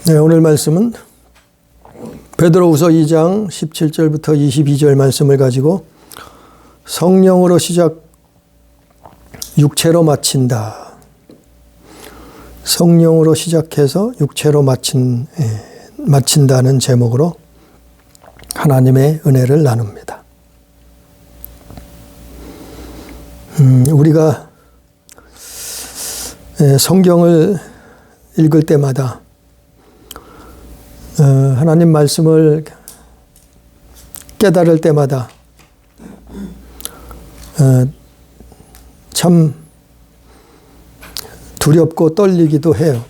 네, 오늘 말씀은 베드로후서 2장 17절부터 22절 말씀을 가지고 성령으로 시작, 육체로 마친다. 성령으로 시작해서 육체로 마친다는 제목으로 하나님의 은혜를 나눕니다. 우리가 성경을 읽을 때마다 하나님 말씀을 깨달을 때마다 참 두렵고 떨리기도 해요.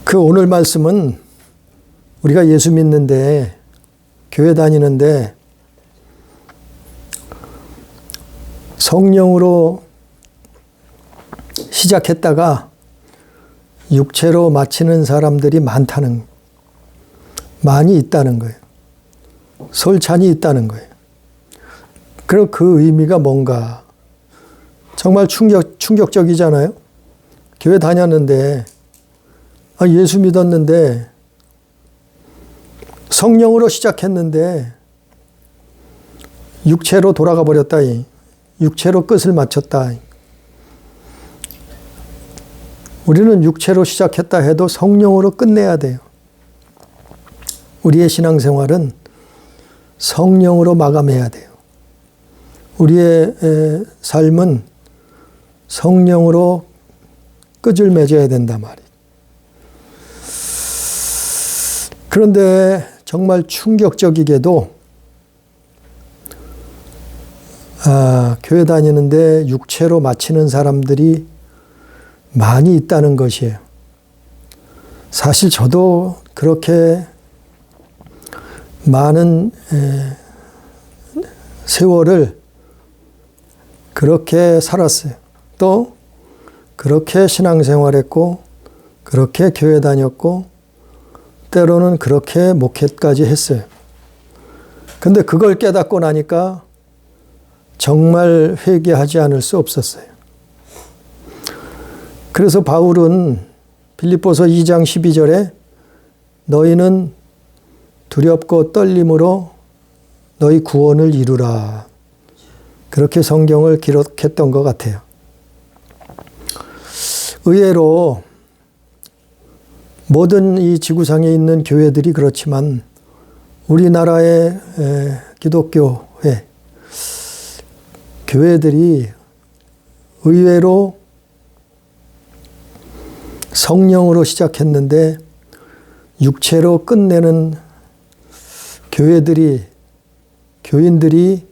그 오늘 말씀은 우리가 예수 믿는데, 교회 다니는데 성령으로 시작했다가 육체로 마치는 사람들이 많이 있다는 거예요. 솔찬히 있다는 거예요. 그럼 그 의미가 뭔가? 정말 충격적이잖아요. 교회 다녔는데, 예수 믿었는데, 성령으로 시작했는데, 육체로 돌아가 버렸다. 육체로 끝을 마쳤다. 우리는 육체로 시작했다 해도 성령으로 끝내야 돼요. 우리의 신앙생활은 성령으로 마감해야 돼요. 우리의 삶은 성령으로 끝을 맺어야 된단 말이에요. 그런데 정말 충격적이게도 교회 다니는데 육체로 마치는 사람들이 많이 있다는 것이에요. 사실 저도 그렇게 많은 세월을 그렇게 살았어요. 또 그렇게 신앙생활했고, 그렇게 교회 다녔고, 때로는 그렇게 목회까지 했어요. 근데 그걸 깨닫고 나니까 정말 회개하지 않을 수 없었어요. 그래서 바울은 빌립보서 2장 12절에 너희는 두렵고 떨림으로 너희 구원을 이루라. 그렇게 성경을 기록했던 것 같아요. 의외로 모든 이 지구상에 있는 교회들이 그렇지만 우리나라의 기독교회, 교회들이 의외로 성령으로 시작했는데 육체로 끝내는 교인들이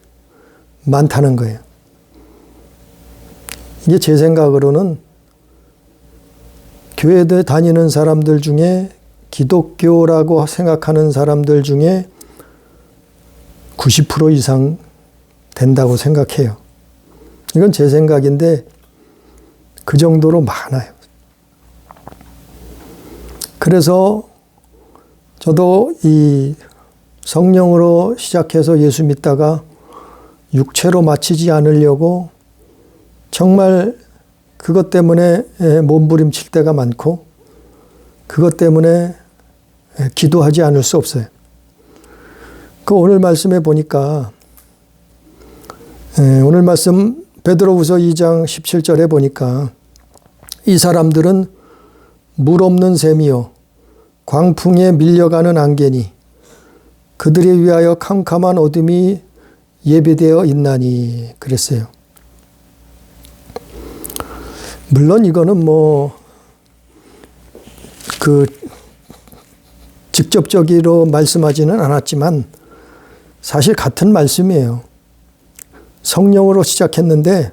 많다는 거예요. 이게 제 생각으로는 교회에 다니는 사람들 중에 기독교라고 생각하는 사람들 중에 90% 이상 된다고 생각해요. 이건 제 생각인데 그 정도로 많아요. 그래서 저도 이 성령으로 시작해서 예수 믿다가 육체로 마치지 않으려고 정말 그것 때문에 몸부림칠 때가 많고 그것 때문에 기도하지 않을 수 없어요. 그 오늘 말씀에 보니까 오늘 말씀 베드로후서 2장 17절에 보니까 이 사람들은 물 없는 샘이요 광풍에 밀려가는 안개니 그들에 위하여 캄캄한 어둠이 예비되어 있나니 그랬어요. 물론 이거는 직접적으로 말씀하지는 않았지만 사실 같은 말씀이에요. 성령으로 시작했는데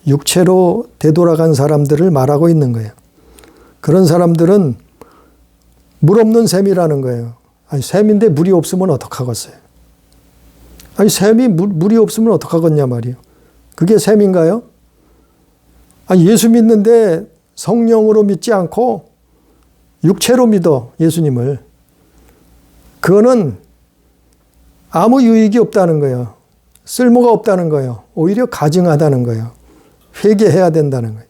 육체로 되돌아간 사람들을 말하고 있는 거예요. 그런 사람들은 물 없는 샘이라는 거예요. 아니, 샘인데 물이 없으면 어떡하겠어요? 아니, 샘이 물이 없으면 어떡하겠냐 말이에요. 그게 샘인가요? 아니, 예수 믿는데 성령으로 믿지 않고 육체로 믿어, 예수님을. 그거는 아무 유익이 없다는 거예요. 쓸모가 없다는 거예요. 오히려 가증하다는 거예요. 회개해야 된다는 거예요.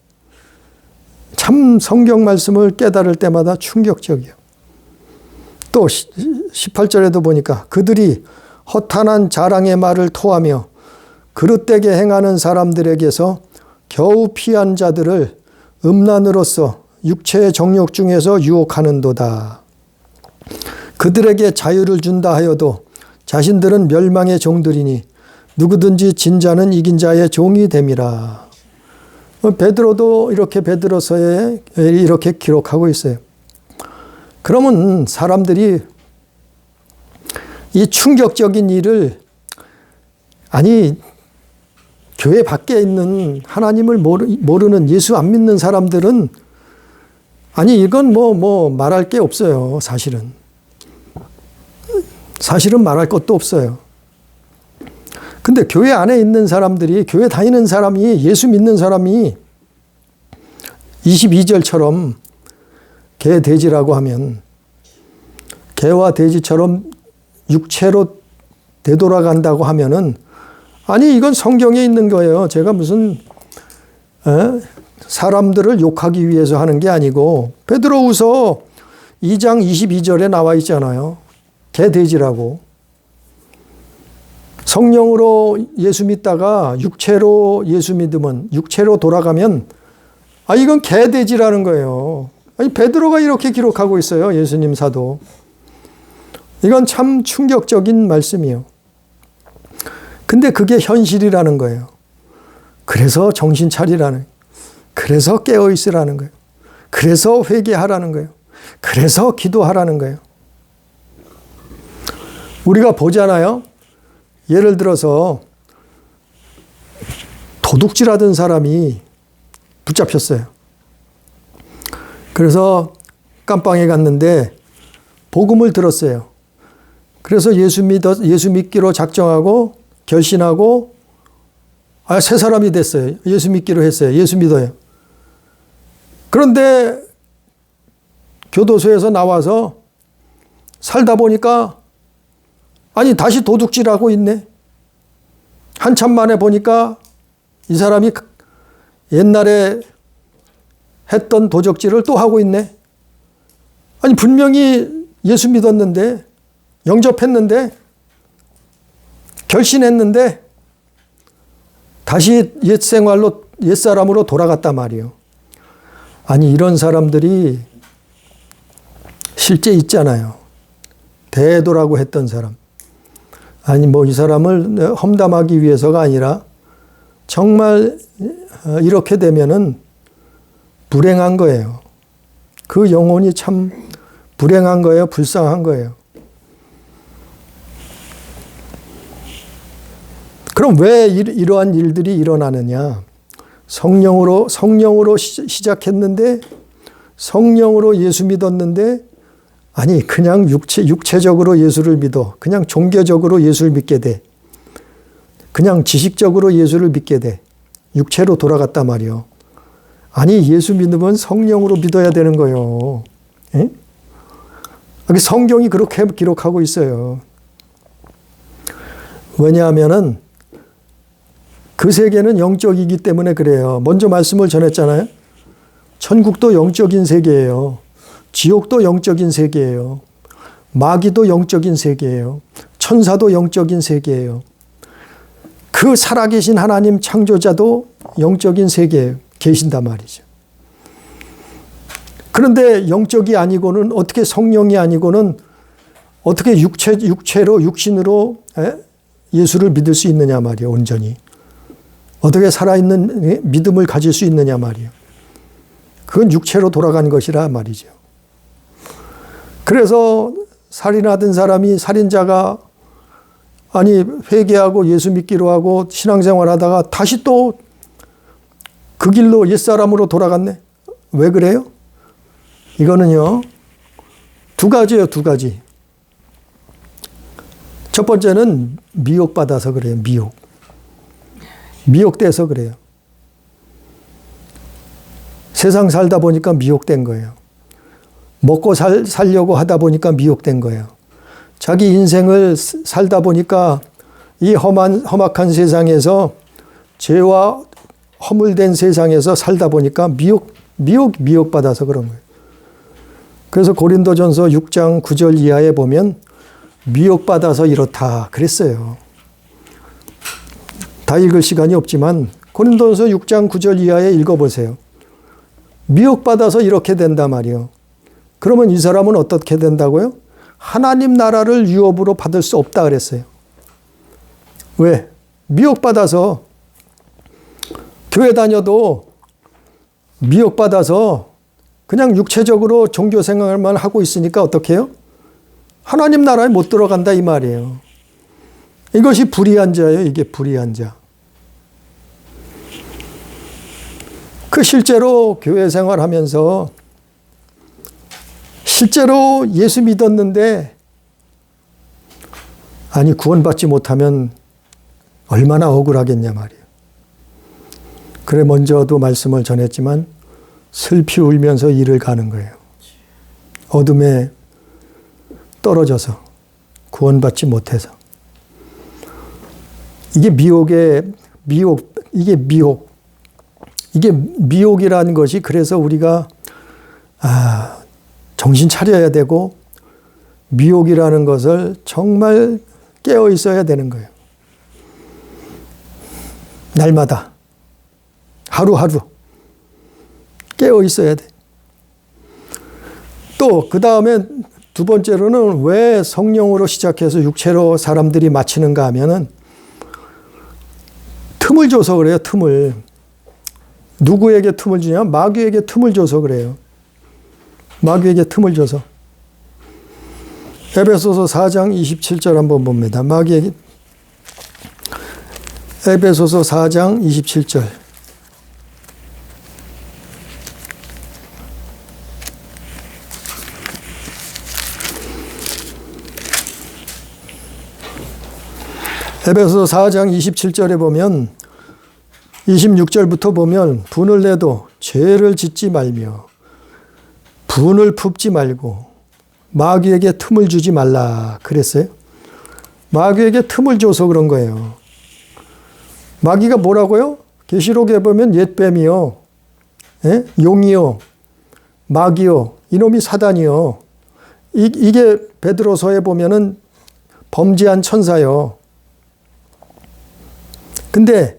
참 성경 말씀을 깨달을 때마다 충격적이에요. 또 18절에도 보니까 그들이 허탄한 자랑의 말을 토하며 그릇되게 행하는 사람들에게서 겨우 피한 자들을 음란으로서 육체의 정욕 중에서 유혹하는도다. 그들에게 자유를 준다 하여도 자신들은 멸망의 종들이니 누구든지 진 자는 이긴 자의 종이 됨이라. 베드로도 이렇게 베드로서에 이렇게 기록하고 있어요. 그러면 사람들이 이 충격적인 일을 교회 밖에 있는 하나님을 모르는 예수 안 믿는 사람들은 이건 말할 게 없어요. 사실은 말할 것도 없어요. 근데 교회 안에 있는 사람들이, 교회 다니는 사람이, 예수 믿는 사람이 22절처럼 개 돼지라고 하면 개와 돼지처럼 육체로 되돌아간다고 하면은 이건 성경에 있는 거예요. 제가 무슨 사람들을 욕하기 위해서 하는 게 아니고 베드로후서 2장 22절에 나와 있잖아요. 개 돼지라고. 성령으로 예수 믿다가 육체로 예수 믿으면, 육체로 돌아가면 이건 개 돼지라는 거예요. 베드로가 이렇게 기록하고 있어요. 예수님 사도. 이건 참 충격적인 말씀이에요. 근데 그게 현실이라는 거예요. 그래서 정신 차리라는, 그래서 깨어 있으라는 거예요. 그래서 회개하라는 거예요. 그래서 기도하라는 거예요. 우리가 보잖아요. 예를 들어서 도둑질하던 사람이 붙잡혔어요. 그래서 깜빵에 갔는데 복음을 들었어요. 그래서 예수 믿기로 작정하고 결신하고 새 사람이 됐어요. 예수 믿기로 했어요. 예수 믿어요. 그런데 교도소에서 나와서 살다 보니까 다시 도둑질하고 있네. 한참 만에 보니까 이 사람이 옛날에 했던 도적질을 또 하고 있네. 분명히 예수 믿었는데, 영접했는데, 결신했는데 다시 옛 생활로, 옛 사람으로 돌아갔단 말이에요. 이런 사람들이 실제 있잖아요. 대도라고 했던 사람. 이 사람을 험담하기 위해서가 아니라 정말 이렇게 되면은 불행한 거예요. 그 영혼이 참 불행한 거예요. 불쌍한 거예요. 그럼 왜 이러한 일들이 일어나느냐? 성령으로 시작했는데, 성령으로 예수 믿었는데, 그냥 육체적으로 예수를 믿어. 그냥 종교적으로 예수를 믿게 돼. 그냥 지식적으로 예수를 믿게 돼. 육체로 돌아갔단 말이요. 예수 믿으면 성령으로 믿어야 되는 거예요. 에? 성경이 그렇게 기록하고 있어요. 왜냐하면은 그 세계는 영적이기 때문에 그래요. 먼저 말씀을 전했잖아요. 천국도 영적인 세계예요. 지옥도 영적인 세계예요. 마귀도 영적인 세계예요. 천사도 영적인 세계예요. 그 살아계신 하나님 창조자도 영적인 세계에 계신단 말이죠. 그런데 영적이 아니고는, 어떻게 성령이 아니고는 어떻게 육체로, 육신으로 예수를 믿을 수 있느냐 말이에요. 온전히. 어떻게 살아있는 믿음을 가질 수 있느냐 말이에요. 그건 육체로 돌아간 것이라 말이죠. 그래서 살인하던 사람이, 살인자가 회개하고 예수 믿기로 하고 신앙생활 하다가 다시 또 그 길로 옛사람으로 돌아갔네. 왜 그래요? 이거는요, 두 가지예요, 두 가지. 첫 번째는 미혹받아서 그래요, 미혹돼서 그래요. 세상 살다 보니까 미혹된 거예요. 먹고 살려고 하다 보니까 미혹된 거예요. 자기 인생을 살다 보니까 이 험악한 세상에서, 죄와 허물된 세상에서 살다 보니까 미혹받아서 그런 거예요. 그래서 고린도전서 6장 9절 이하에 보면 미혹받아서 이렇다 그랬어요. 다 읽을 시간이 없지만 고린도전서 6장 9절 이하에 읽어보세요. 미혹받아서 이렇게 된단 말이에요. 그러면 이 사람은 어떻게 된다고요? 하나님 나라를 유업으로 받을 수 없다 그랬어요. 왜? 미혹받아서 교회 다녀도 미혹받아서 그냥 육체적으로 종교 생활만 하고 있으니까 어떻게 해요? 하나님 나라에 못 들어간다 이 말이에요. 이것이 불의한 자예요. 이게 불의한 자. 그 실제로 교회 생활하면서 실제로 예수 믿었는데 아니 구원받지 못하면 얼마나 억울하겠냐 말이에요. 그래 먼저도 말씀을 전했지만 슬피 울면서 일을 가는 거예요. 어둠에 떨어져서 구원받지 못해서. 이게 이게 미혹이라는 것이 그래서 우리가 정신 차려야 되고 미혹이라는 것을 정말 깨어 있어야 되는 거예요. 날마다 하루하루 깨어 있어야 돼. 또 그 다음에 두 번째로는 왜 성령으로 시작해서 육체로 사람들이 마치는가 하면은 틈을 줘서 그래요. 틈을. 누구에게 틈을 주냐? 마귀에게 틈을 줘서 그래요. 마귀에게 틈을 줘서. 에베소서 4장 27절 한번 봅니다. 마귀에게 에베소서 4장 27절. 에베소서 4장 27절에 보면 26절부터 보면 분을 내도 죄를 짓지 말며 분을 품지 말고 마귀에게 틈을 주지 말라 그랬어요. 마귀에게 틈을 줘서 그런 거예요. 마귀가 뭐라고요? 계시록에 보면 옛뱀이요, 용이요, 마귀요, 이놈이 사단이요. 이게 베드로서에 보면은 범죄한 천사요. 근데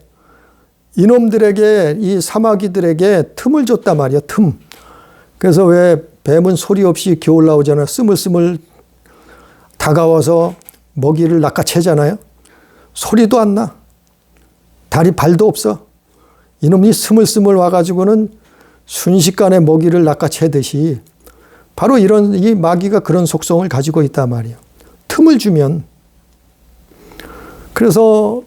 이놈들에게 이 사마귀들에게 틈을 줬단 말이야. 틈. 그래서 왜 뱀은 소리 없이 기어 올라오잖아요. 스물스물 다가와서 먹이를 낚아채잖아요. 소리도 안 나. 다리 발도 없어. 이놈이 스물스물 와가지고는 순식간에 먹이를 낚아채듯이 바로 이런 이 마귀가 그런 속성을 가지고 있단 말이에요. 틈을 주면. 그래서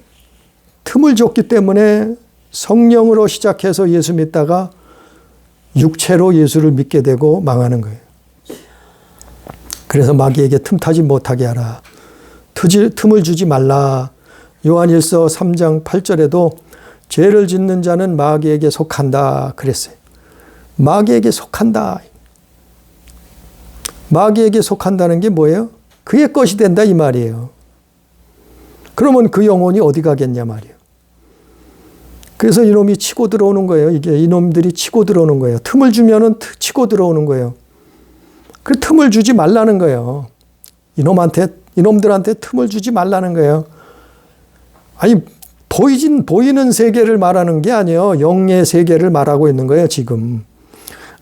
틈을 줬기 때문에 성령으로 시작해서 예수 믿다가 육체로 예수를 믿게 되고 망하는 거예요. 그래서 마귀에게 틈타지 못하게 하라. 틈을 주지 말라. 요한일서 3장 8절에도 죄를 짓는 자는 마귀에게 속한다 그랬어요. 마귀에게 속한다. 마귀에게 속한다는 게 뭐예요? 그의 것이 된다 이 말이에요. 그러면 그 영혼이 어디 가겠냐 말이에요. 그래서 이놈이 치고 들어오는 거예요. 이게 이놈들이 치고 들어오는 거예요. 틈을 주면은 치고 들어오는 거예요. 그 틈을 주지 말라는 거예요. 이놈들한테 틈을 주지 말라는 거예요. 아니 보이는 세계를 말하는 게 아니에요. 영의 세계를 말하고 있는 거예요. 지금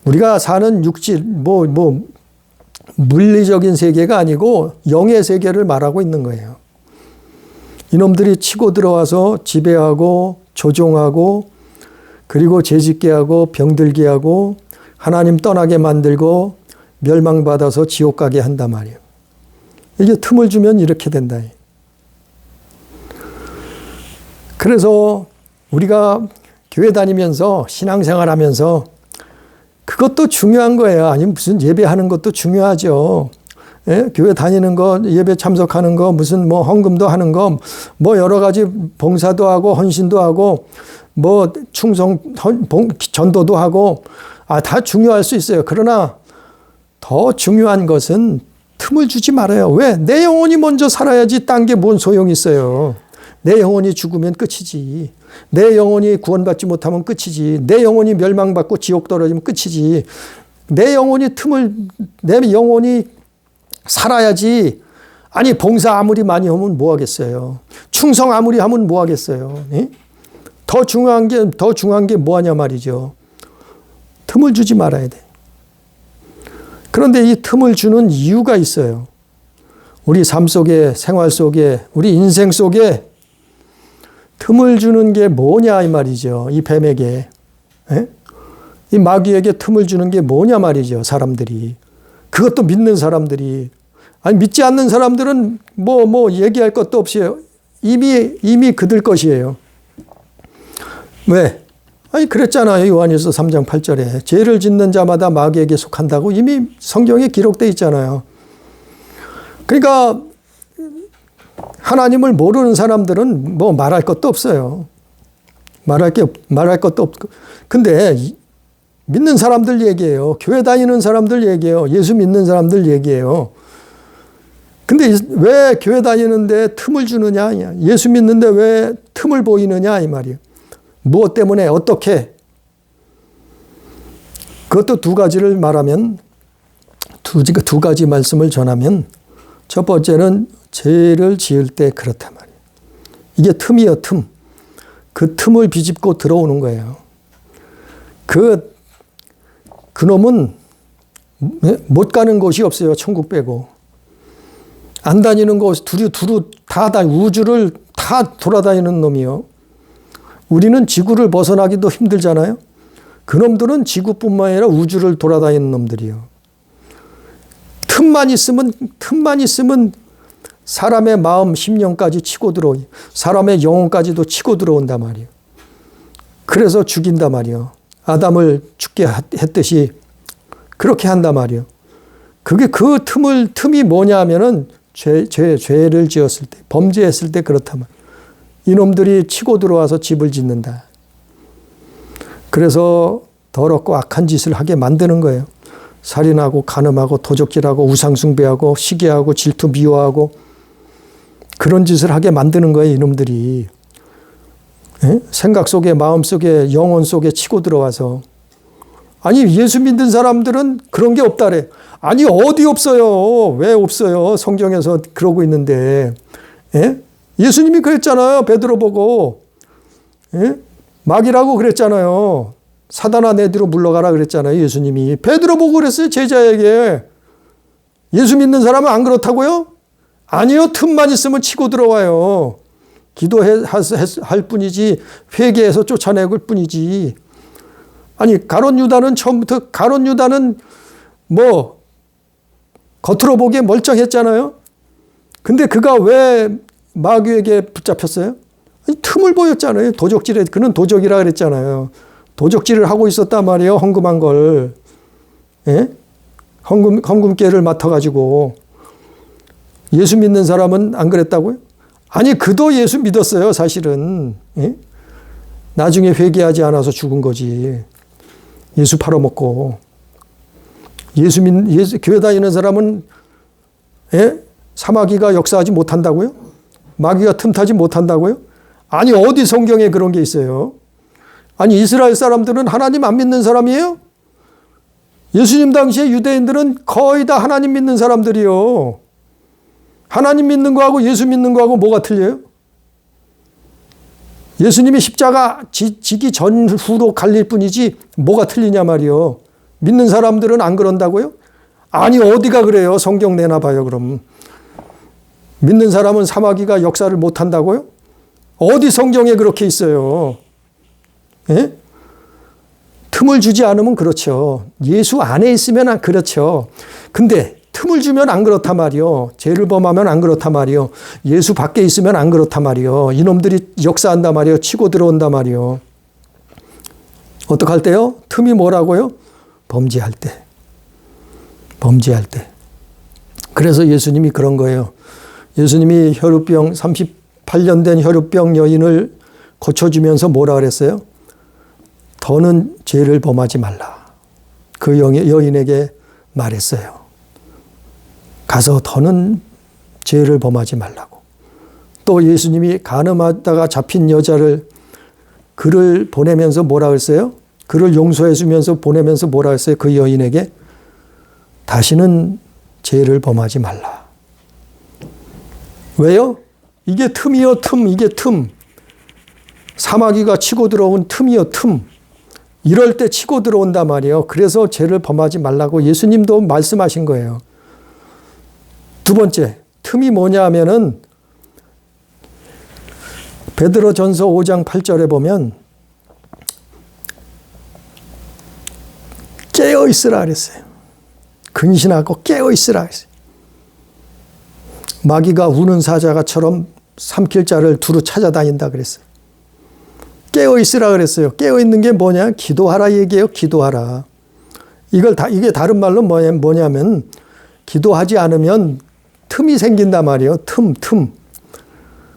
우리가 사는 육질 물리적인 세계가 아니고 영의 세계를 말하고 있는 거예요. 이놈들이 치고 들어와서 지배하고 조종하고 그리고 죄짓게 하고 병들게 하고 하나님 떠나게 만들고 멸망받아서 지옥 가게 한단 말이에요. 이게 틈을 주면 이렇게 된다. 그래서 우리가 교회 다니면서 신앙생활하면서 그것도 중요한 거예요. 아니 무슨 예배하는 것도 중요하죠. 교회 다니는 거, 예배 참석하는 거, 무슨 헌금도 하는 거, 여러 가지 봉사도 하고 헌신도 하고 전도도 하고 다 중요할 수 있어요. 그러나 더 중요한 것은 틈을 주지 말아요. 왜? 내 영혼이 먼저 살아야지 딴 게 뭔 소용이 있어요. 내 영혼이 죽으면 끝이지. 내 영혼이 구원받지 못하면 끝이지. 내 영혼이 멸망받고 지옥 떨어지면 끝이지. 내 영혼이 살아야지. 아니, 봉사 아무리 많이 하면 뭐 하겠어요. 충성 아무리 하면 뭐 하겠어요. 예? 더 중요한 게 뭐 하냐 말이죠. 틈을 주지 말아야 돼. 그런데 이 틈을 주는 이유가 있어요. 우리 삶 속에, 생활 속에, 우리 인생 속에 틈을 주는 게 뭐냐 이 말이죠. 이 뱀에게. 에? 이 마귀에게 틈을 주는 게 뭐냐 말이죠. 사람들이. 그것도 믿는 사람들이. 아니, 믿지 않는 사람들은 뭐 얘기할 것도 없이 이미 그들 것이에요. 왜? 아니, 그랬잖아요. 요한일서 3장 8절에. 죄를 짓는 자마다 마귀에게 속한다고 이미 성경에 기록되어 있잖아요. 그러니까 하나님을 모르는 사람들은 뭐 말할 것도 없어요. 말할 것도 없고. 근데 믿는 사람들 얘기예요. 교회 다니는 사람들 얘기예요. 예수 믿는 사람들 얘기예요. 근데 왜 교회 다니는데 틈을 주느냐? 예수 믿는데 왜 틈을 보이느냐? 이 말이에요. 무엇 때문에 어떻게? 그것도 두 가지를 말하면 두 가지 말씀을 전하면 첫 번째는 죄를 지을 때 그렇단 말이에요. 이게 틈이요, 틈. 그 틈을 비집고 들어오는 거예요. 그놈은 못 가는 곳이 없어요. 천국 빼고. 안 다니는 곳, 두루 다 우주를 다 돌아다니는 놈이요. 우리는 지구를 벗어나기도 힘들잖아요. 그놈들은 지구뿐만 아니라 우주를 돌아다니는 놈들이요. 틈만 있으면 사람의 마음, 심령까지 치고 들어오고 사람의 영혼까지도 치고 들어온단 말이에요. 그래서 죽인단 말이에요. 아담을 죽게 했듯이 그렇게 한단 말이에요. 그게 틈이 뭐냐 하면은 죄를 지었을 때, 범죄했을 때 그렇단 말이에요. 이놈들이 치고 들어와서 집을 짓는다. 그래서 더럽고 악한 짓을 하게 만드는 거예요. 살인하고 간음하고 도적질하고 우상숭배하고 시기하고 질투 미워하고 그런 짓을 하게 만드는 거예요. 이놈들이. 예? 생각 속에 마음 속에 영혼 속에 치고 들어와서. 아니, 예수 믿는 사람들은 그런 게 없다래. 아니, 어디 없어요. 왜 없어요. 성경에서 그러고 있는데. 예? 예수님이 그랬잖아요. 베드로 보고. 예? 마귀라고 그랬잖아요. 사단아 내 뒤로 물러가라 그랬잖아요. 예수님이. 베드로 보고 그랬어요. 제자에게. 예수 믿는 사람은 안 그렇다고요? 아니요. 틈만 있으면 치고 들어와요. 기도할 뿐이지 회개해서 쫓아내고 뿐이지. 아니, 가룟 유다는 처음부터 뭐 겉으로 보기에 멀쩡했잖아요. 근데 그가 왜 마귀에게 붙잡혔어요? 아니, 틈을 보였잖아요. 그는 도적이라 그랬잖아요. 도적질을 하고 있었단 말이에요. 헌금한 걸. 예? 헌금깨를 맡아가지고. 예수 믿는 사람은 안 그랬다고요? 아니, 그도 예수 믿었어요. 사실은. 예? 나중에 회개하지 않아서 죽은 거지. 예수 팔아먹고. 교회 다니는 사람은 사마귀가 역사하지 못한다고요? 마귀가 틈타지 못한다고요? 아니, 어디 성경에 그런 게 있어요? 아니, 이스라엘 사람들은 하나님 안 믿는 사람이에요? 예수님 당시에 유대인들은 거의 다 하나님 믿는 사람들이요. 하나님 믿는 거하고 예수 믿는 거하고 뭐가 틀려요? 예수님이 십자가 지기 전후로 갈릴 뿐이지 뭐가 틀리냐 말이요. 믿는 사람들은 안 그런다고요? 아니, 어디가 그래요? 성경 내놔봐요, 그럼. 믿는 사람은 사마귀가 역사를 못한다고요? 어디 성경에 그렇게 있어요? 예? 틈을 주지 않으면 그렇죠. 예수 안에 있으면 그렇죠. 근데 틈을 주면 안 그렇단 말이요. 죄를 범하면 안 그렇단 말이요. 예수 밖에 있으면 안 그렇단 말이요. 이놈들이 역사한단 말이요. 치고 들어온단 말이요. 어떡할 때요? 틈이 뭐라고요? 범죄할 때. 범죄할 때. 그래서 예수님이 그런 거예요. 예수님이 38년 된 혈루병 여인을 고쳐주면서 뭐라 그랬어요? 더는 죄를 범하지 말라. 그 여인에게 말했어요. 가서 더는 죄를 범하지 말라고. 또 예수님이 간음하다가 잡힌 여자를 그를 보내면서 뭐라 그랬어요? 그를 용서해 주면서 보내면서 뭐라 했어요? 그 여인에게 다시는 죄를 범하지 말라. 왜요? 이게 틈이요, 틈. 이게 틈. 사마귀가 치고 들어온 틈이요, 틈. 이럴 때 치고 들어온단 말이에요. 그래서 죄를 범하지 말라고 예수님도 말씀하신 거예요. 두 번째, 틈이 뭐냐 하면은 베드로전서 5장 8절에 보면 깨어 있으라 그랬어요. 근신하고 깨어 있으라 그랬어요. 마귀가 우는 사자가처럼 삼킬 자를 두루 찾아다닌다 그랬어요. 깨어 있으라 그랬어요. 깨어 있는 게 뭐냐? 기도하라 얘기예요. 기도하라. 이게 다른 말로 뭐냐면 기도하지 않으면 틈이 생긴단 말이에요. 틈.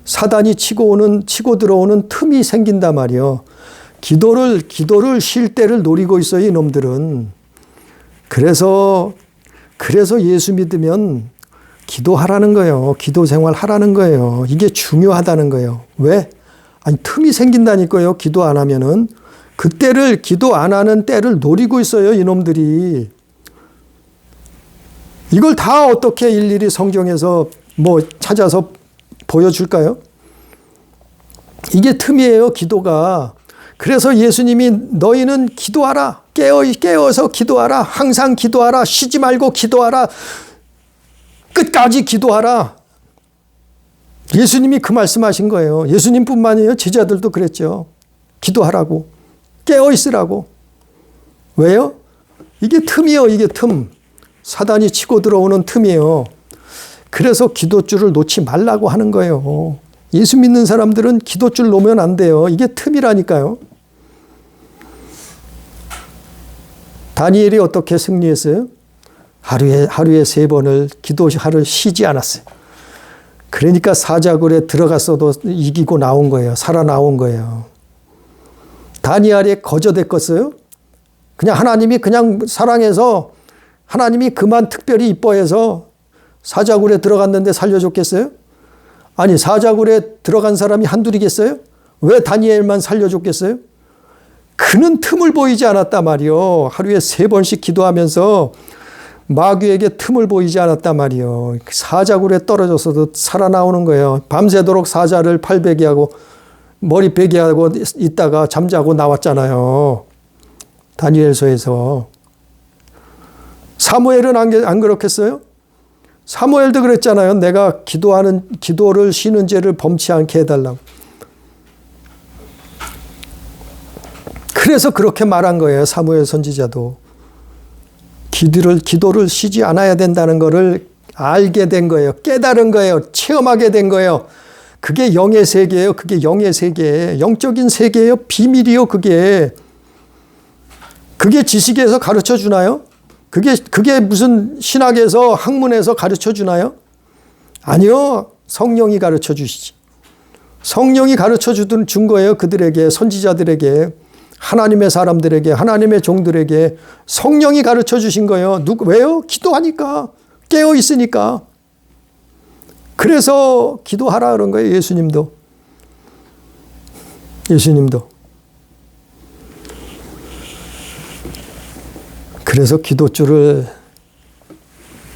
사단이 치고 들어오는 틈이 생긴단 말이에요. 기도를 쉴 때를 노리고 있어요, 이놈들은. 그래서 예수 믿으면 기도하라는 거예요. 기도 생활 하라는 거예요. 이게 중요하다는 거예요. 왜? 아니, 틈이 생긴다니까요. 기도 안 하면은. 그때를, 기도 안 하는 때를 노리고 있어요, 이놈들이. 이걸 다 어떻게 일일이 성경에서 찾아서 보여줄까요? 이게 틈이에요, 기도가. 그래서 예수님이 너희는 기도하라. 깨어서 기도하라. 항상 기도하라. 쉬지 말고 기도하라. 끝까지 기도하라. 예수님이 그 말씀하신 거예요. 예수님뿐만이에요. 제자들도 그랬죠. 기도하라고. 깨어 있으라고. 왜요? 이게 틈이요. 이게 틈. 사단이 치고 들어오는 틈이에요. 그래서 기도줄을 놓지 말라고 하는 거예요. 예수 믿는 사람들은 기도줄 놓으면 안 돼요. 이게 틈이라니까요. 다니엘이 어떻게 승리했어요? 하루에 3번을 기도하러 쉬지 않았어요. 그러니까 사자굴에 들어갔어도 이기고 나온 거예요. 살아나온 거예요. 다니엘이 거저댔겠어요? 그냥 하나님이 그냥 사랑해서 하나님이 그만 특별히 이뻐해서 사자굴에 들어갔는데 살려줬겠어요? 아니, 사자굴에 들어간 사람이 한둘이겠어요? 왜 다니엘만 살려줬겠어요? 그는 틈을 보이지 않았단 말이요. 하루에 3번씩 기도하면서 마귀에게 틈을 보이지 않았단 말이요. 사자굴에 떨어져서도 살아나오는 거예요. 밤새도록 사자를 팔베개하고 머리 베개하고 있다가 잠자고 나왔잖아요. 다니엘서에서. 사무엘은 안 그렇겠어요? 사무엘도 그랬잖아요. 내가 기도를 쉬는 죄를 범치 않게 해달라고. 그래서 그렇게 말한 거예요. 사무엘 선지자도. 기도를 쉬지 않아야 된다는 것을 알게 된 거예요. 깨달은 거예요. 체험하게 된 거예요. 그게 영의 세계예요. 그게 영의 세계. 영적인 세계예요. 비밀이요. 그게 지식에서 가르쳐 주나요? 그게 무슨 신학에서 학문에서 가르쳐 주나요? 아니요. 성령이 가르쳐 주시지. 성령이 가르쳐 준 거예요. 그들에게, 선지자들에게, 하나님의 사람들에게, 하나님의 종들에게 성령이 가르쳐 주신 거예요. 왜요? 기도하니까. 깨어 있으니까. 그래서 기도하라 그런 거예요. 예수님도. 그래서 기도줄을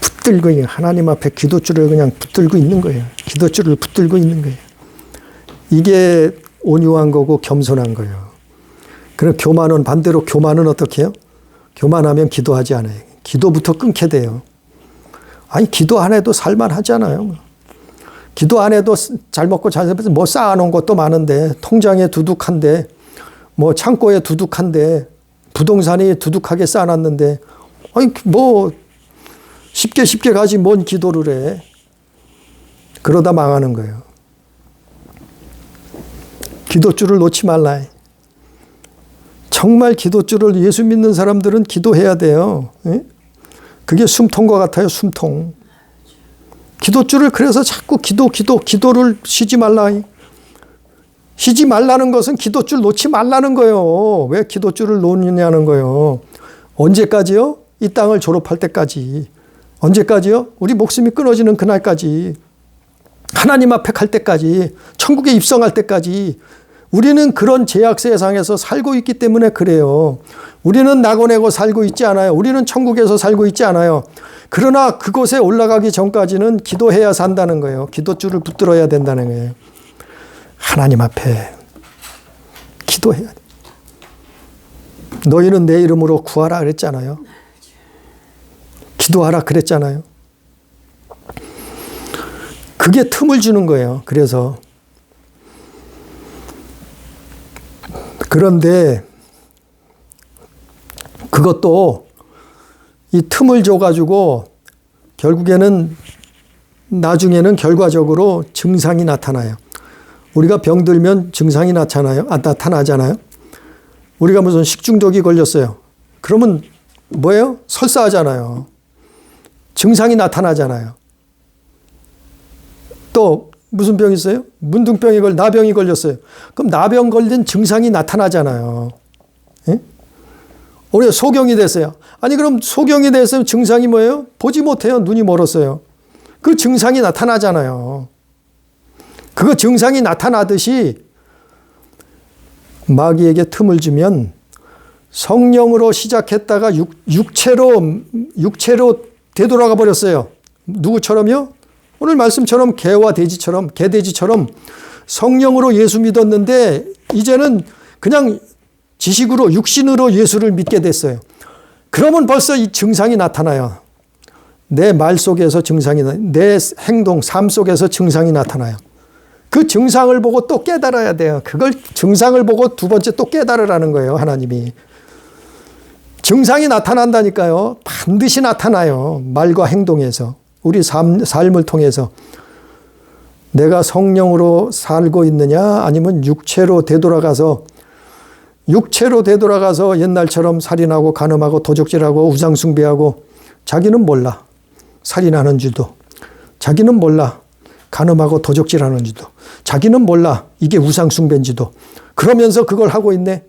붙들고 하나님 앞에 기도줄을 그냥 붙들고 있는 거예요. 기도줄을 붙들고 있는 거예요. 이게 온유한 거고 겸손한 거예요. 그럼 반대로 교만은 어떻게 해요? 교만하면 기도하지 않아요. 기도부터 끊게 돼요. 아니, 기도 안 해도 살만하잖아요. 기도 안 해도 잘 먹고 잘 살면서 쌓아놓은 것도 많은데, 통장에 두둑한데, 창고에 두둑한데, 부동산이 두둑하게 쌓아놨는데, 아니, 쉽게 가지 뭔 기도를 해. 그러다 망하는 거예요. 기도줄을 놓지 말라. 정말 기도줄을 예수 믿는 사람들은 기도해야 돼요. 그게 숨통과 같아요. 숨통. 기도줄을 그래서 자꾸 기도를 쉬지 말라. 쉬지 말라는 것은 기도줄 놓지 말라는 거예요. 왜 기도줄을 놓느냐는 거예요. 언제까지요? 이 땅을 졸업할 때까지. 언제까지요? 우리 목숨이 끊어지는 그날까지. 하나님 앞에 갈 때까지, 천국에 입성할 때까지. 우리는 그런 제약 세상에서 살고 있기 때문에 그래요. 우리는 낙원에고 살고 있지 않아요. 우리는 천국에서 살고 있지 않아요. 그러나 그곳에 올라가기 전까지는 기도해야 산다는 거예요. 기도줄을 붙들어야 된다는 거예요. 하나님 앞에 기도해야 돼. 너희는 내 이름으로 구하라 그랬잖아요. 기도하라 그랬잖아요. 그게 틈을 주는 거예요. 그런데 그것도 이 틈을 줘가지고 결국에는 나중에는 결과적으로 증상이 나타나요. 우리가 병들면 증상이 나타나잖아요. 우리가 무슨 식중독이 걸렸어요. 그러면 뭐예요? 설사하잖아요. 증상이 나타나잖아요. 또 무슨 병이 있어요? 나병이 걸렸어요. 그럼 나병 걸린 증상이 나타나잖아요. 예? 우리가 소경이 됐어요. 아니 그럼 소경이 됐으면 증상이 뭐예요? 보지 못해요. 눈이 멀었어요. 그 증상이 나타나잖아요. 그거 증상이 나타나듯이 마귀에게 틈을 주면 성령으로 시작했다가 육체로 되돌아가 버렸어요. 누구처럼요? 오늘 말씀처럼 개돼지처럼 성령으로 예수 믿었는데 이제는 그냥 지식으로 육신으로 예수를 믿게 됐어요. 그러면 벌써 이 증상이 나타나요. 내 말 속에서 내 행동, 삶 속에서 증상이 나타나요. 그 증상을 보고 또 깨달아야 돼요. 그걸 증상을 보고 두 번째 또 깨달으라는 거예요. 하나님이. 증상이 나타난다니까요. 반드시 나타나요. 말과 행동에서. 우리 삶을 통해서. 내가 성령으로 살고 있느냐 아니면 육체로 되돌아가서 옛날처럼 살인하고 간음하고 도적질하고 우상숭배하고 자기는 몰라. 살인하는 줄도. 자기는 몰라. 간음하고 도적질하는 줄도. 자기는 몰라. 이게 우상숭배인지도. 그러면서 그걸 하고 있네.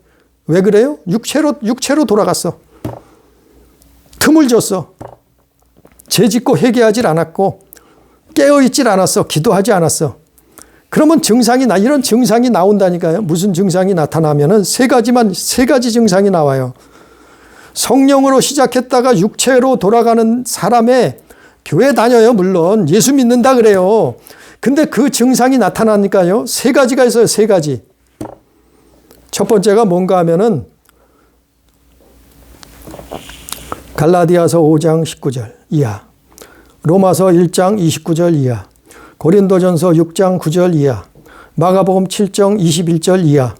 왜 그래요? 육체로 돌아갔어. 틈을 줬어. 죄짓고 회개하지 않았고 깨어있질 않았어. 기도하지 않았어. 그러면 이런 증상이 나온다니까요. 무슨 증상이 나타나면은 세 가지 증상이 나와요. 성령으로 시작했다가 육체로 돌아가는 사람의 교회 다녀요. 물론 예수 믿는다 그래요. 근데 그 증상이 나타나니까요. 세 가지가 있어요. 세 가지. 첫 번째가 뭔가 하면은 갈라디아서 5장 19절 이하, 로마서 1장 29절 이하, 고린도전서 6장 9절 이하, 마가복음 7장 21절 이하.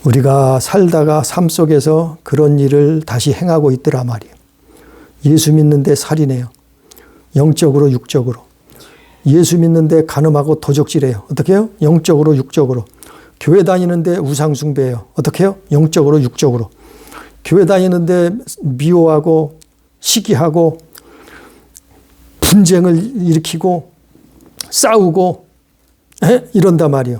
우리가 살다가 삶 속에서 그런 일을 다시 행하고 있더라 말이에요. 예수 믿는데 살인해요. 영적으로 육적으로. 예수 믿는데 간음하고 도적질해요. 어떻게 해요? 영적으로 육적으로. 교회 다니는데 우상숭배해요. 어떻게 해요? 영적으로 육적으로. 교회 다니는데 미워하고 시기하고 분쟁을 일으키고 싸우고 이런단 말이에요.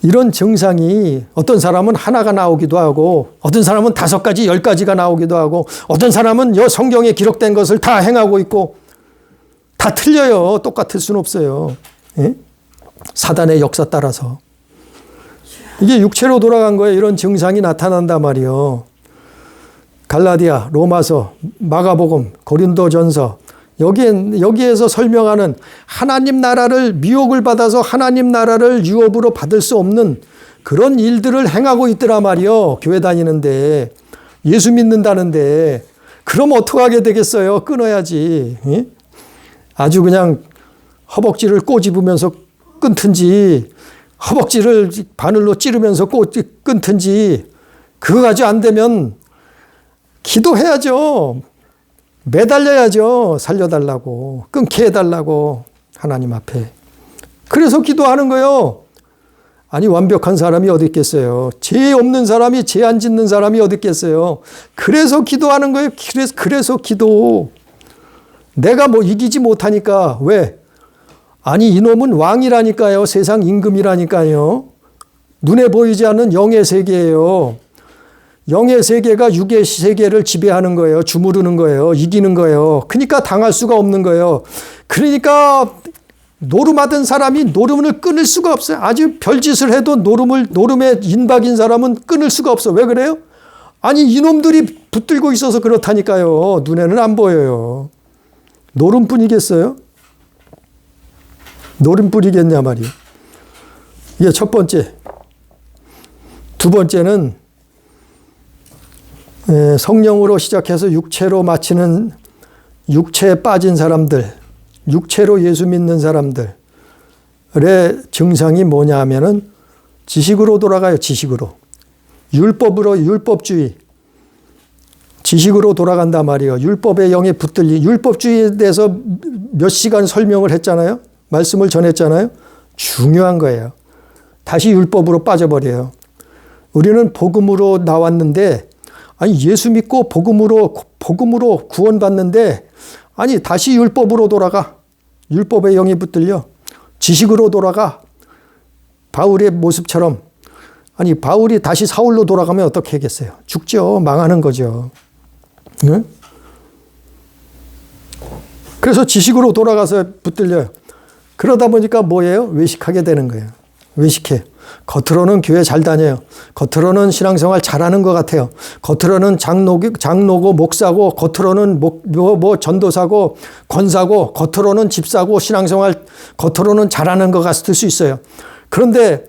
이런 증상이 어떤 사람은 하나가 나오기도 하고 어떤 사람은 5가지, 10가지가 나오기도 하고 어떤 사람은 성경에 기록된 것을 다 행하고 있고 다 틀려요. 똑같을 수는 없어요. 예? 사단의 역사 따라서. 이게 육체로 돌아간 거예요. 이런 증상이 나타난단 말이에요. 갈라디아, 로마서, 마가복음, 고린도전서 여기에서 설명하는 하나님 나라를 미혹을 받아서 하나님 나라를 유업으로 받을 수 없는 그런 일들을 행하고 있더라 말이요. 교회 다니는데 예수 믿는다는데 그럼 어떡하게 되겠어요? 끊어야지. 예? 아주 그냥 허벅지를 꼬집으면서 끊든지 허벅지를 바늘로 찌르면서 끊든지 그거 가지고 안 되면 기도해야죠. 매달려야죠. 살려달라고. 끊게 해달라고. 하나님 앞에. 그래서 기도하는 거예요. 아니 완벽한 사람이 어디 있겠어요. 죄 없는 사람이 죄 안 짓는 사람이 어디 있겠어요. 그래서 기도하는 거예요. 그래서 기도. 내가 뭐 이기지 못하니까. 왜? 아니 이놈은 왕이라니까요. 세상 임금이라니까요. 눈에 보이지 않는 영의 세계예요. 영의 세계가 육의 세계를 지배하는 거예요. 주무르는 거예요. 이기는 거예요. 그러니까 당할 수가 없는 거예요. 그러니까 노름하던 사람이 노름을 끊을 수가 없어요. 아주 별짓을 해도 노름에 인박인 사람은 끊을 수가 없어. 왜 그래요? 아니 이놈들이 붙들고 있어서 그렇다니까요. 눈에는 안 보여요. 노름뿐이겠어요? 노름뿐이겠냐 말이에요. 이게 첫 번째. 두 번째는 성령으로 시작해서 육체로 마치는, 육체에 빠진 사람들, 육체로 예수 믿는 사람들의 증상이 뭐냐 하면은 지식으로 돌아가요. 지식으로. 율법으로, 율법주의. 지식으로 돌아간단 말이에요. 율법의 영에 붙들리. 율법주의에 대해서 몇 시간 설명을 했잖아요. 말씀을 전했잖아요. 중요한 거예요. 다시 율법으로 빠져버려요. 우리는 복음으로 나왔는데, 아니 예수 믿고 복음으로 구원받는데, 아니 다시 율법으로 돌아가. 율법의 영이 붙들려. 지식으로 돌아가. 바울의 모습처럼. 아니 바울이 다시 사울로 돌아가면 어떻게 하겠어요? 죽죠. 망하는 거죠. 응? 그래서 지식으로 돌아가서 붙들려요. 그러다 보니까 뭐예요? 외식하게 되는 거예요. 외식해. 겉으로는 교회 잘 다녀요. 겉으로는 신앙생활 잘하는 것 같아요. 겉으로는 장로고 목사고, 겉으로는 전도사고 권사고, 겉으로는 집사고, 신앙생활 겉으로는 잘하는 것 같을 수 있어요. 그런데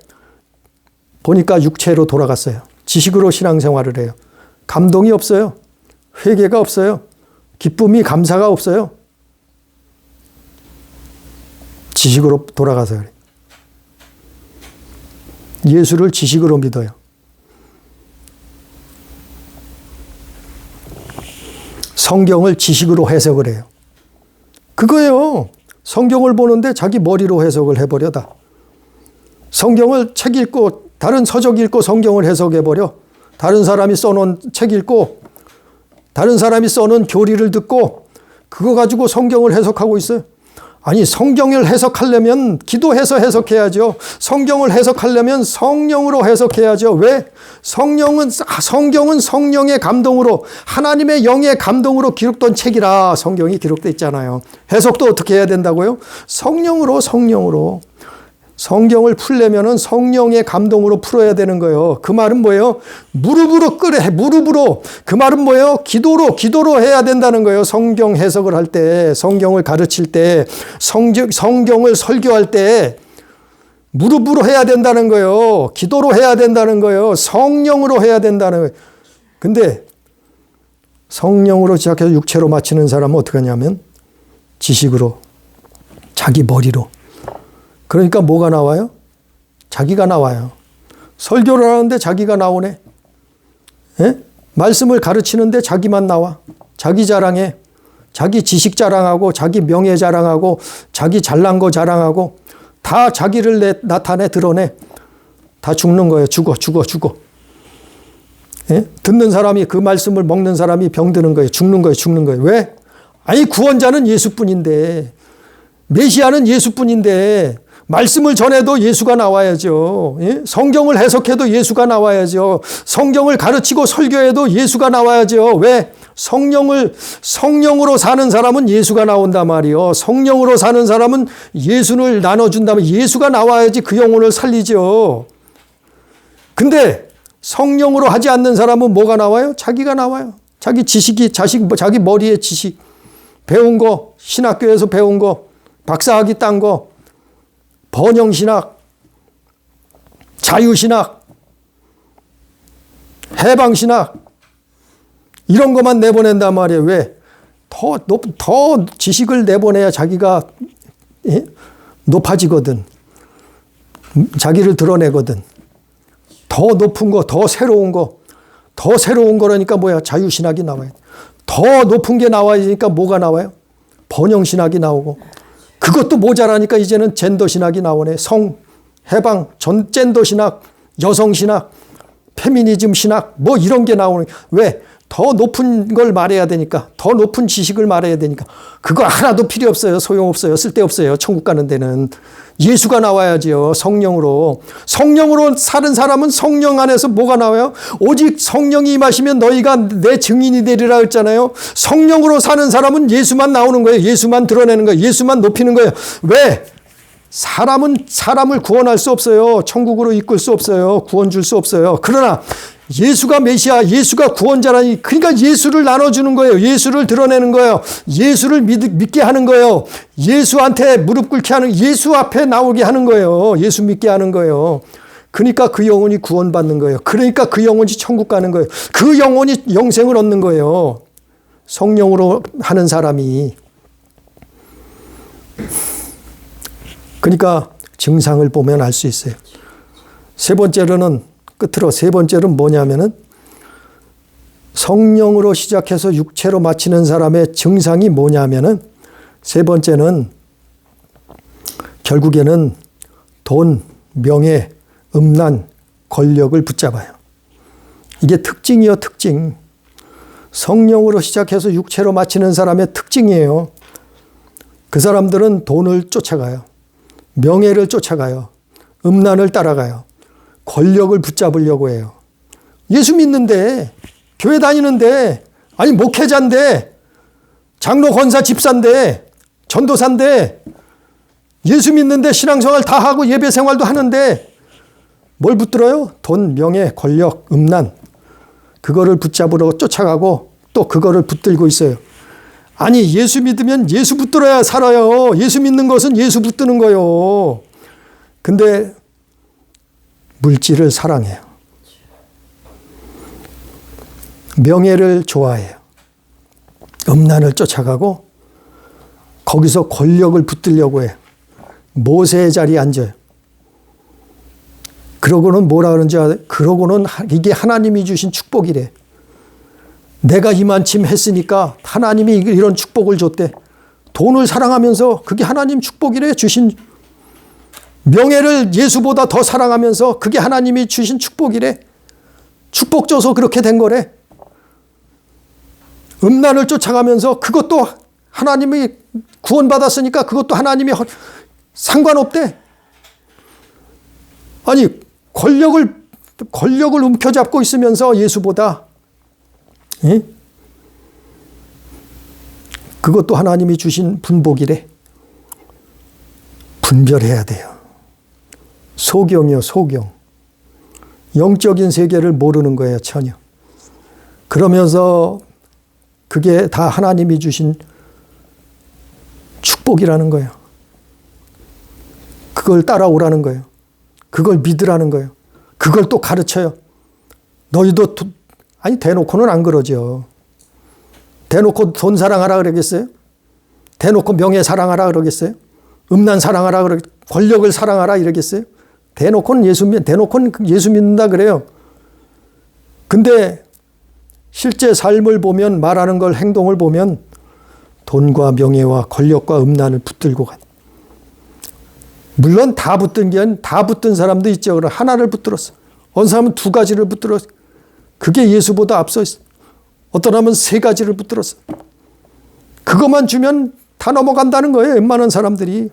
보니까 육체로 돌아갔어요. 지식으로 신앙생활을 해요. 감동이 없어요. 회개가 없어요. 기쁨이, 감사가 없어요. 지식으로 돌아가서 그래요. 예수를 지식으로 믿어요. 성경을 지식으로 해석을 해요. 그거예요. 성경을 보는데 자기 머리로 해석을 해버려다. 성경을 책 읽고, 다른 서적 읽고 성경을 해석해버려. 다른 사람이 써놓은 책 읽고, 다른 사람이 써놓은 교리를 듣고, 그거 가지고 성경을 해석하고 있어요. 아니 성경을 해석하려면 기도해서 해석해야죠. 성경을 해석하려면 성령으로 해석해야죠. 왜? 성경은 성령의 감동으로, 하나님의 영의 감동으로 기록된 책이라 성경이 기록되어 있잖아요. 해석도 어떻게 해야 된다고요? 성령으로. 성경을 풀려면은 성령의 감동으로 풀어야 되는 거예요. 그 말은 뭐예요? 무릎으로 끄래. 무릎으로. 그 말은 뭐예요? 기도로 해야 된다는 거예요. 성경 해석을 할 때, 성경을 가르칠 때, 성경을 설교할 때 무릎으로 해야 된다는 거예요. 기도로 해야 된다는 거예요. 성령으로 해야 된다는 거예요. 근데 성령으로 시작해서 육체로 마치는 사람은 어떻게 하냐면 지식으로, 자기 머리로. 그러니까 뭐가 나와요? 자기가 나와요. 설교를 하는데 자기가 나오네. 예? 말씀을 가르치는데 자기만 나와. 자기 자랑해. 자기 지식 자랑하고, 자기 명예 자랑하고, 자기 잘난 거 자랑하고, 다 자기를 나타내, 드러내. 다 죽는 거예요. 죽어. 예? 듣는 사람이, 그 말씀을 먹는 사람이 병드는 거예요. 죽는 거예요. 왜? 아니 구원자는 예수뿐인데, 메시아는 예수뿐인데, 말씀을 전해도 예수가 나와야죠. 예? 성경을 해석해도 예수가 나와야죠. 성경을 가르치고 설교해도 예수가 나와야죠. 왜? 성령으로 사는 사람은 예수가 나온단 말이요. 성령으로 사는 사람은 예수를 나눠준다면 예수가 나와야지 그 영혼을 살리죠. 근데 성령으로 하지 않는 사람은 뭐가 나와요? 자기가 나와요. 자기 지식이, 자기 머리의 지식. 배운 거, 신학교에서 배운 거, 박사학위 딴 거, 번영신학, 자유신학, 해방신학, 이런 것만 내보낸단 말이에요. 왜? 더 지식을 내보내야 자기가 높아지거든. 자기를 드러내거든. 더 높은 거, 더 새로운 거라니까 뭐야? 자유신학이 나와요. 더 높은 게 나와야니까 뭐가 나와요? 번영신학이 나오고. 그것도 모자라니까 이제는 젠더신학이 나오네. 해방, 젠더신학, 여성신학, 페미니즘 신학, 뭐 이런 게 나오는. 왜? 더 높은 걸 말해야 되니까, 더 높은 지식을 말해야 되니까 그거 하나도 필요 없어요. 소용없어요. 쓸데없어요. 천국 가는 데는. 예수가 나와야지요. 성령으로. 성령으로 사는 사람은 성령 안에서 뭐가 나와요? 오직 성령이 임하시면 너희가 내 증인이 되리라 했잖아요. 성령으로 사는 사람은 예수만 나오는 거예요. 예수만 드러내는 거예요. 예수만 높이는 거예요. 왜? 사람은 사람을 구원할 수 없어요. 천국으로 이끌 수 없어요. 구원 줄 수 없어요. 그러나 예수가 메시아, 예수가 구원자라니, 그러니까 예수를 나눠주는 거예요. 예수를 드러내는 거예요. 예수를 믿게 하는 거예요. 예수한테 무릎 꿇게 하는, 예수 앞에 나오게 하는 거예요. 예수 믿게 하는 거예요. 그러니까 그 영혼이 구원받는 거예요. 그러니까 그 영혼이 천국 가는 거예요. 그 영혼이 영생을 얻는 거예요. 성령으로 하는 사람이. 그러니까 증상을 보면 알 수 있어요. 세 번째로는 뭐냐면은 성령으로 시작해서 육체로 마치는 사람의 증상이 뭐냐면은 세 번째는 결국에는 돈, 명예, 음란, 권력을 붙잡아요. 이게 특징이요, 특징. 성령으로 시작해서 육체로 마치는 사람의 특징이에요. 그 사람들은 돈을 쫓아가요. 명예를 쫓아가요. 음란을 따라가요. 권력을 붙잡으려고 해요. 예수 믿는데, 교회 다니는데, 아니 목회자인데, 장로 권사 집사인데, 전도사인데, 예수 믿는데 신앙생활 다 하고 예배 생활도 하는데 뭘 붙들어요? 돈, 명예, 권력, 음란. 그거를 붙잡으러 쫓아가고 또 그거를 붙들고 있어요. 아니 예수 믿으면 예수 붙들어야 살아요. 예수 믿는 것은 예수 붙드는 거예요. 근데 물질을 사랑해요. 명예를 좋아해요. 음란을 쫓아가고 거기서 권력을 붙들려고 해요. 모세의 자리에 앉아요. 그러고는 뭐라 그러는지 알아요? 그러고는 이게 하나님이 주신 축복이래. 내가 이만큼 했으니까 하나님이 이런 축복을 줬대. 돈을 사랑하면서 그게 하나님 축복이래. 주신 명예를 예수보다 더 사랑하면서 그게 하나님이 주신 축복이래. 축복 줘서 그렇게 된 거래. 음란을 쫓아가면서 그것도 하나님이 구원받았으니까 그것도 하나님이 상관없대. 아니 권력을 움켜잡고 있으면서 예수보다, 예? 그것도 하나님이 주신 분복이래. 분별해야 돼요. 소경이요, 소경. 영적인 세계를 모르는 거예요, 전혀. 그러면서 그게 다 하나님이 주신 축복이라는 거예요. 그걸 따라오라는 거예요. 그걸 믿으라는 거예요. 그걸 또 가르쳐요. 너희도 아니 대놓고는 안 그러죠. 대놓고 돈 사랑하라 그러겠어요? 대놓고 명예 사랑하라 그러겠어요? 음란 사랑하라 그러겠어요? 권력을 사랑하라 이러겠어요? 대놓고는 예수 믿는다 그래요. 근데 실제 삶을 보면, 말하는 걸, 행동을 보면 돈과 명예와 권력과 음란을 붙들고 가요. 물론 다 붙든 게 아니라 다 붙든 사람도 있죠. 그럼 하나를 붙들었어. 어떤 사람은 두 가지를 붙들었어. 그게 예수보다 앞서 있어. 어떤 사람은 세 가지를 붙들었어. 그것만 주면 다 넘어간다는 거예요. 웬만한 사람들이.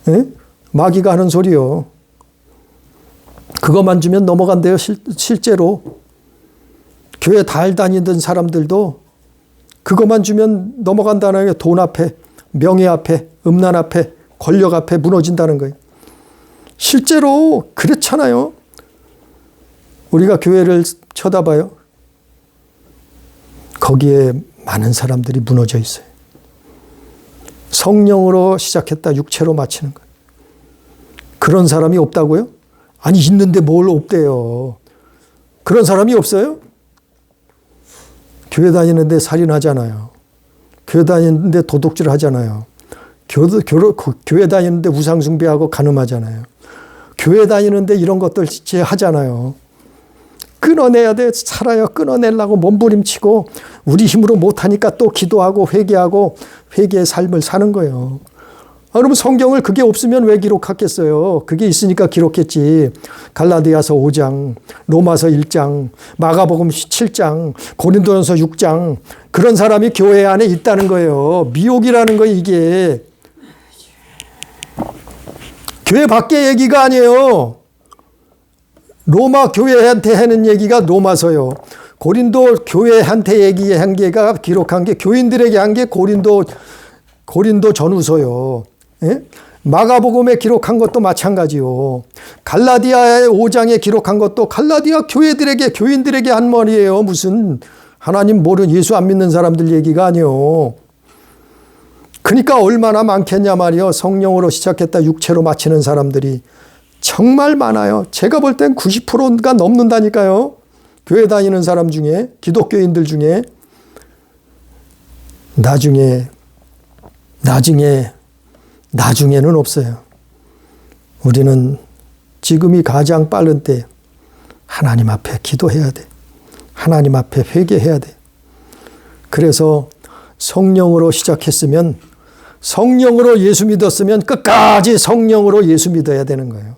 예? 마귀가 하는 소리요. 그것만 주면 넘어간대요. 실제로. 교회 달 다니던 사람들도 그것만 주면 넘어간다는 거예요. 돈 앞에, 명예 앞에, 음란 앞에, 권력 앞에 무너진다는 거예요. 실제로 그렇잖아요. 우리가 교회를 쳐다봐요. 거기에 많은 사람들이 무너져 있어요. 성령으로 시작했다 육체로 마치는 거예요. 그런 사람이 없다고요? 아니 있는데 뭘 없대요. 그런 사람이 없어요? 교회 다니는데 살인하잖아요. 교회 다니는데 도둑질 하잖아요. 교회 다니는데 우상숭배하고 간음하잖아요. 교회 다니는데 이런 것들 하잖아요. 끊어내야 돼. 살아요. 끊어내려고 몸부림치고 우리 힘으로 못하니까 또 기도하고 회개하고 회개의 삶을 사는 거예요. 그러면 성경을 그게 없으면 왜 기록했겠어요? 그게 있으니까 기록했지. 갈라디아서 5장, 로마서 1장, 마가복음 7장, 고린도전서 6장 그런 사람이 교회 안에 있다는 거예요. 미혹이라는 거 이게. 교회 밖의 얘기가 아니에요. 로마 교회한테 하는 얘기가 로마서요. 고린도 교회한테 얘기한 게가 기록한 게 교인들에게 한 게 고린도 전후서요. 예? 마가복음에 기록한 것도 마찬가지요. 갈라디아의 5장에 기록한 것도 갈라디아 교인들에게 한 말이에요. 무슨 하나님 모르는 예수 안 믿는 사람들 얘기가 아니요. 그러니까 얼마나 많겠냐 말이요. 성령으로 시작했다 육체로 마치는 사람들이 정말 많아요. 제가 볼 땐 90%가 넘는다니까요. 교회 다니는 사람 중에, 기독교인들 중에. 나중에는 없어요. 우리는 지금이 가장 빠른 때 하나님 앞에 기도해야 돼. 하나님 앞에 회개해야 돼. 그래서 성령으로 시작했으면, 성령으로 예수 믿었으면 끝까지 성령으로 예수 믿어야 되는 거예요.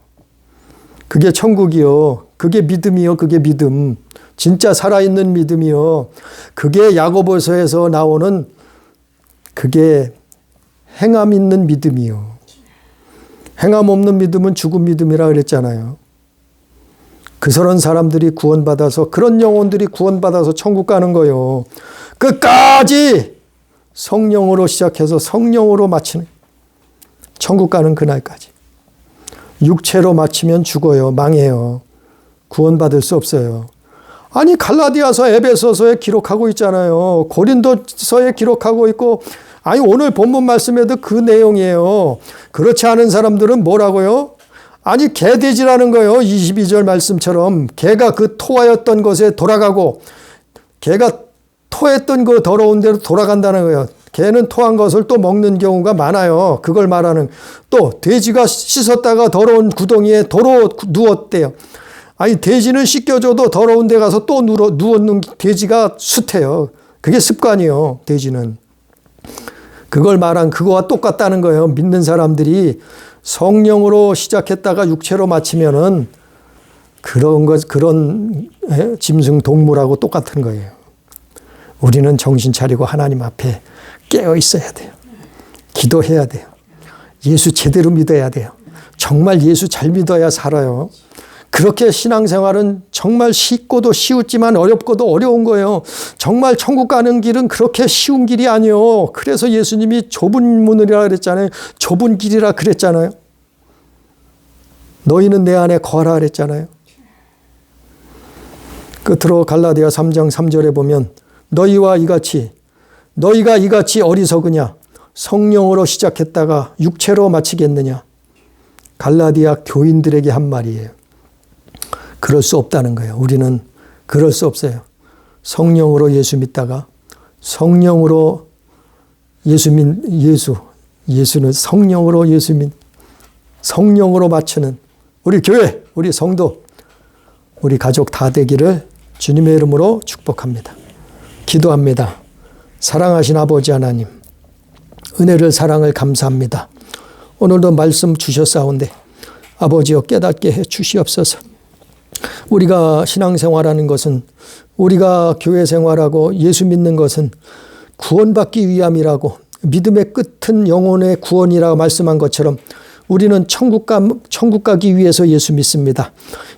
그게 천국이요. 그게 믿음이요. 그게 믿음. 진짜 살아있는 믿음이요. 그게 야고보서에서 나오는 그게 행함 있는 믿음이요. 행함 없는 믿음은 죽은 믿음이라 그랬잖아요. 그런 사람들이 구원받아서, 그런 영혼들이 구원받아서 천국 가는 거예요. 끝까지 성령으로 시작해서 성령으로 마치는, 천국 가는 그날까지. 육체로 마치면 죽어요. 망해요. 구원받을 수 없어요. 아니 갈라디아서, 에베소서에 기록하고 있잖아요. 고린도서에 기록하고 있고, 아니 오늘 본문 말씀에도 그 내용이에요. 그렇지 않은 사람들은 뭐라고요? 아니 개돼지라는 거예요. 22절 말씀처럼 개가 그 토하였던 것에 돌아가고, 개가 토했던 그 더러운 데로 돌아간다는 거예요. 개는 토한 것을 또 먹는 경우가 많아요. 그걸 말하는. 또 돼지가 씻었다가 더러운 구덩이에 도로 누웠대요. 아니 돼지는 씻겨줘도 더러운 데 가서 또 누웠는 돼지가 숱해요. 그게 습관이에요. 돼지는. 그걸 말한 그거와 똑같다는 거예요. 믿는 사람들이 성령으로 시작했다가 육체로 마치면은 그런 짐승 동물하고 똑같은 거예요. 우리는 정신 차리고 하나님 앞에 깨어 있어야 돼요. 기도해야 돼요. 예수 제대로 믿어야 돼요. 정말 예수 잘 믿어야 살아요. 그렇게 신앙생활은 정말 쉽고도 쉬웠지만 어렵고도 어려운 거예요. 정말 천국 가는 길은 그렇게 쉬운 길이 아니에요. 그래서 예수님이 좁은 문이라 그랬잖아요. 좁은 길이라 그랬잖아요. 너희는 내 안에 거하라 그랬잖아요. 끝으로 갈라디아 3장 3절에 보면 너희가 이같이 어리석으냐? 성령으로 시작했다가 육체로 마치겠느냐? 갈라디아 교인들에게 한 말이에요. 그럴 수 없다는 거예요. 우리는 그럴 수 없어요. 성령으로 예수 믿다가 성령으로 예수는 성령으로 성령으로 맞추는 우리 교회, 우리 성도, 우리 가족 다 되기를 주님의 이름으로 축복합니다. 기도합니다. 사랑하신 아버지 하나님, 은혜를 사랑을 감사합니다. 오늘도 말씀 주셨사온데 아버지여 깨닫게 해 주시옵소서. 우리가 신앙생활하는 것은, 우리가 교회 생활하고 예수 믿는 것은 구원받기 위함이라고, 믿음의 끝은 영혼의 구원이라고 말씀한 것처럼 우리는 천국 가기 위해서 예수 믿습니다.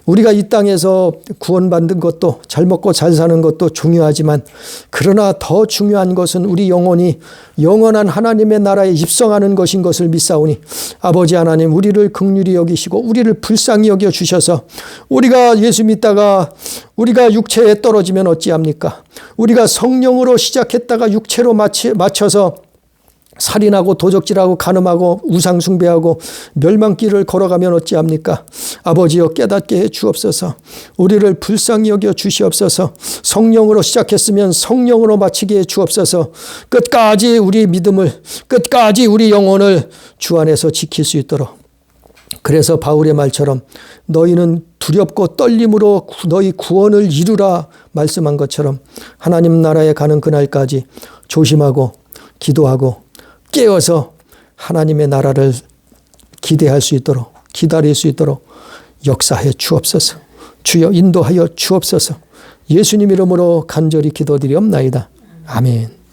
우리가 이 땅에서 구원받는 것도, 잘 먹고 잘 사는 것도 중요하지만, 그러나 더 중요한 것은 우리 영혼이 영원한 하나님의 나라에 입성하는 것인 것을 믿사오니 아버지 하나님, 우리를 긍휼히 여기시고 우리를 불쌍히 여겨 주셔서, 우리가 예수 믿다가 우리가 육체에 떨어지면 어찌합니까? 우리가 성령으로 시작했다가 육체로 맞춰서 살인하고 도적질하고 간음하고 우상숭배하고 멸망길을 걸어가면 어찌합니까? 아버지여 깨닫게 해 주옵소서. 우리를 불쌍히 여겨 주시옵소서. 성령으로 시작했으면 성령으로 마치게 해 주옵소서. 끝까지 우리 믿음을, 끝까지 우리 영혼을 주 안에서 지킬 수 있도록. 그래서 바울의 말처럼 너희는 두렵고 떨림으로 너희 구원을 이루라 말씀한 것처럼 하나님 나라에 가는 그날까지 조심하고 기도하고 깨어서 하나님의 나라를 기대할 수 있도록, 기다릴 수 있도록 역사해 주옵소서. 주여 인도하여 주옵소서. 예수님 이름으로 간절히 기도드리옵나이다. 아멘.